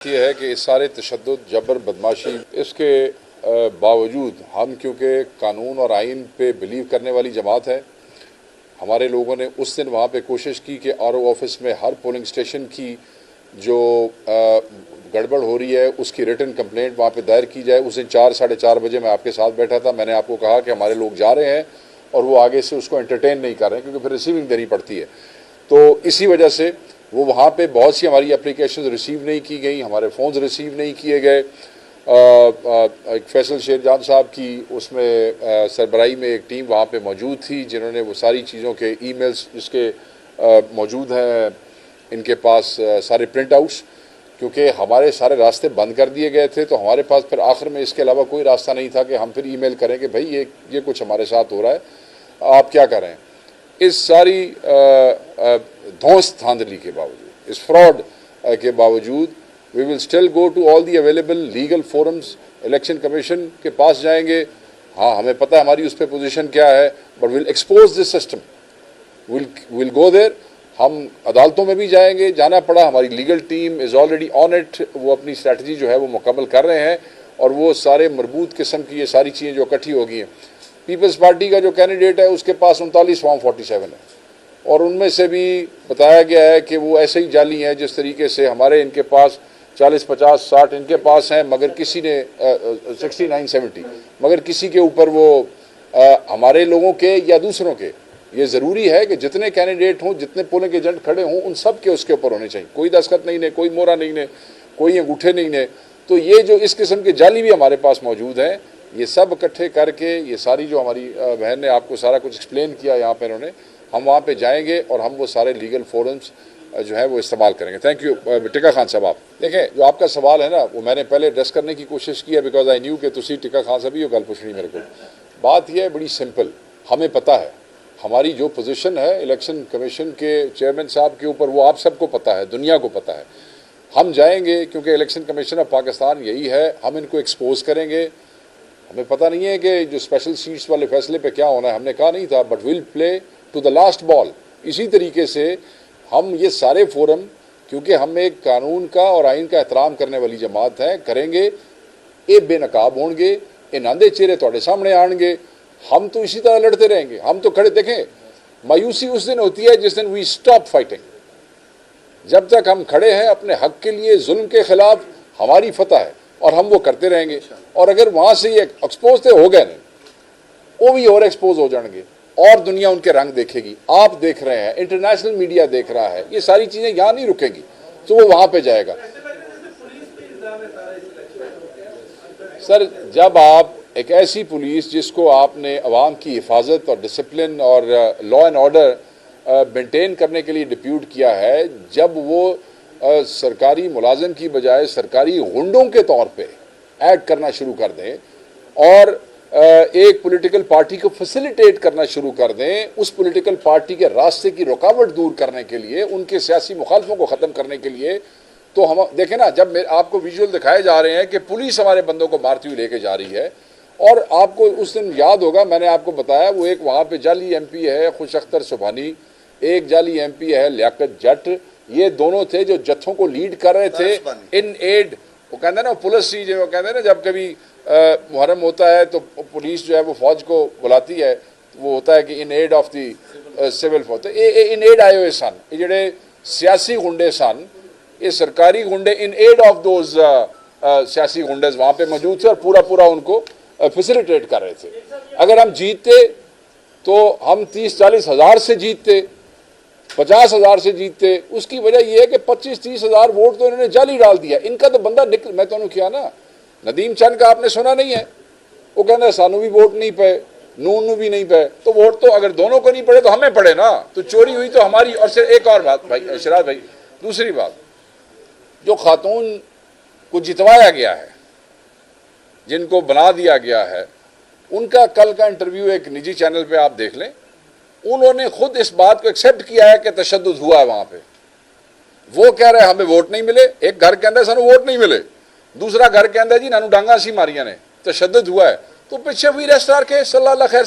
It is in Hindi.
ये है कि इस सारे तशद्दुद, जबर, बदमाशी इसके बावजूद हम क्योंकि कानून और आइन पे बिलीव करने वाली जमात है, हमारे लोगों ने उस दिन वहाँ पे कोशिश की कि आरओ ऑफिस में हर पोलिंग स्टेशन की जो गड़बड़ हो रही है उसकी रिटन कंप्लेंट वहाँ पे दायर की जाए। उस दिन 4 साढ़े 4 बजे मैं आपके साथ बैठा था, मैंने आपको कहा कि हमारे लोग जा रहे हैं और वो आगे से उसको एंटरटेन नहीं कर रहे हैं क्योंकि फिर रिसीविंग देनी पड़ती है। तो इसी वजह से वो वहाँ पे बहुत सी हमारी एप्लीकेशन रिसीव नहीं की गई, हमारे फ़ोन्स रिसीव नहीं किए गए। एक फैसल शेरजान साहब की उसमें सरबराही में एक टीम वहाँ पे मौजूद थी जिन्होंने वो सारी चीज़ों के ईमेल्स जिसके मौजूद हैं इनके पास सारे प्रिंट आउट्स, क्योंकि हमारे सारे रास्ते बंद कर दिए गए थे। तो हमारे पास फिर आखिर में इसके अलावा कोई रास्ता नहीं था कि हम फिर ईमेल करें कि भाई ये कुछ हमारे साथ हो रहा है, आप क्या करें। इस सारी धौंस धांधली के बावजूद, इस फ्रॉड के बावजूद we will still go to all the available legal forums. Election commission के पास जाएंगे, हाँ हमें पता है हमारी उस पर पोजीशन क्या है, but will expose this system, will go there. हम अदालतों में भी जाएंगे, जाना पड़ा, हमारी legal team is already on it, वो अपनी स्ट्रैटेजी जो है वो मुकम्मल कर रहे हैं और वो सारे मरबूत किस्म की ये सारी चीज़ें जो इकट्ठी हो गई हैं। पीपल्स पार्टी का जो कैंडिडेट है उसके पास 39 फॉर्म 47 है और उनमें से भी बताया गया है कि वो ऐसे ही जाली हैं जिस तरीके से हमारे इनके पास 40, 50, 60 इनके पास हैं, मगर किसी ने 69, 70 मगर किसी के ऊपर वो हमारे लोगों के या दूसरों के, ये ज़रूरी है कि जितने कैंडिडेट हों, जितने पोलिंग एजेंट खड़े हों, उन सब के उसके ऊपर होने चाहिए। कोई दस्तखत नहीं ने, कोई मोहरा नहीं ने, कोई अंगूठे नहीं ने। तो ये जो इस किस्म के जाली भी हमारे पास मौजूद हैं, ये सब इकट्ठे करके ये सारी जो हमारी बहन ने आपको सारा कुछ एक्सप्लेन किया यहाँ पे इन्होंने, हम वहाँ पे जाएंगे और हम वो सारे लीगल फोरम्स जो है वो इस्तेमाल करेंगे। Thank you. टिक्का खान साहब, आप देखें जो आपका सवाल है ना वो मैंने पहले एड्रेस करने की कोशिश की है बिकॉज आई न्यू कि तुसी टिक्का खान साहब ही गल पूछनी मेरे को। बात यह है बड़ी सिंपल, हमें पता है हमारी जो पोजीशन है इलेक्शन कमीशन के चेयरमैन साहब के ऊपर, वो आप सबको पता है, दुनिया को पता है। हम जाएंगे क्योंकि इलेक्शन कमीशन ऑफ पाकिस्तान यही है, हम इनको एक्सपोज करेंगे। हमें पता नहीं है कि जो स्पेशल सीट्स वाले फैसले पे क्या होना है, हमने कहा नहीं था, but will play to the last ball. इसी तरीके से हम ये सारे फोरम, क्योंकि हम एक कानून का और आइन का एहतराम करने वाली जमात है, करेंगे। ये बेनकाब होंगे, ये नांदे चेहरे थोड़े सामने आएंगे, हम तो इसी तरह लड़ते रहेंगे। हम तो खड़े, देखें मायूसी उस दिन होती है जिस दिन वी स्टॉप फाइटिंग। जब तक हम खड़े हैं अपने हक के लिए, जुल्म के खिलाफ, हमारी फतह है और हम वो करते रहेंगे। और अगर वहां से ये एक्सपोज तो हो गए नहीं, वो भी और एक्सपोज हो जाएंगे और दुनिया उनके रंग देखेगी। आप देख रहे हैं, इंटरनेशनल मीडिया देख रहा है, ये सारी चीजें यहाँ नहीं रुकेंगी, तो वो वहां पे जाएगा। सर, जब आप एक ऐसी पुलिस जिसको आपने अवाम की हिफाजत और डिसिप्लिन और लॉ एंड ऑर्डर मेंटेन करने के लिए डिप्यूट किया है, जब वो सरकारी मुलाजिम की बजाय सरकारी गुंडों के तौर पे ऐड करना शुरू कर दें और एक पॉलिटिकल पार्टी को फैसिलिटेट करना शुरू कर दें, उस पॉलिटिकल पार्टी के रास्ते की रुकावट दूर करने के लिए, उनके सियासी मुखालफों को ख़त्म करने के लिए, तो हम देखें ना, जब आपको विजुअल दिखाए जा रहे हैं कि पुलिस हमारे बंदों को मारती हुई लेके जा रही है। और आपको उस दिन याद होगा, मैंने आपको बताया, वो एक वहाँ पे जाली MP है खुश अख्तर सुबहानी, एक जाली MP है लियाकत जट। ये दोनों थे जो जत्थों को लीड कर रहे थे इन एड, वो कहते हैं ना पुलिस ही, जो कहते हैं ना जब कभी मुहर्रम होता है तो पुलिस जो है वो फौज को बुलाती है, वो होता है कि in aid of the civil फौज। तो इन एड आए हुए सन, ये जेडे सियासी गुंडे सन, ये सरकारी गुंडे इन एड ऑफ दोज सियासी गुंडे वहाँ पे मौजूद थे और पूरा उनको फैसिलिटेट कर रहे थे। अगर हम जीतते तो हम 30-40 हज़ार से जीतते, 50 हज़ार से जीतते। उसकी वजह यह है कि 25-30 हज़ार वोट तो इन्होंने जाली डाल दिया। इनका तो बंदा निकल, मैं तो किया ना, नदीम चंद का आपने सुना नहीं है, वो कहना सानू भी वोट नहीं पे, नून भी नहीं पे, तो वोट तो अगर दोनों को नहीं पड़े तो हमें पड़े ना, तो चोरी हुई तो हमारी। और सिर्फ एक और बात भाई शराब भाई, दूसरी बात, जो खातून को जितवाया गया है, जिनको बना दिया गया है, उनका कल का इंटरव्यू एक निजी चैनल पे आप देख लें, उन्होंने खुद इस बात को एक्सेप्ट किया है कि तशद्दुद हुआ है वहां पे। वो कह रहे हैं हमें वोट नहीं मिले, एक घर के अंदर सानू वोट नहीं मिले, दूसरा घर के अंदर जी नानू डांगा सी मारिया ने, तशद्दुद हुआ है। तो पीछे वी रेस्टार के सल्लल्लाहु खैर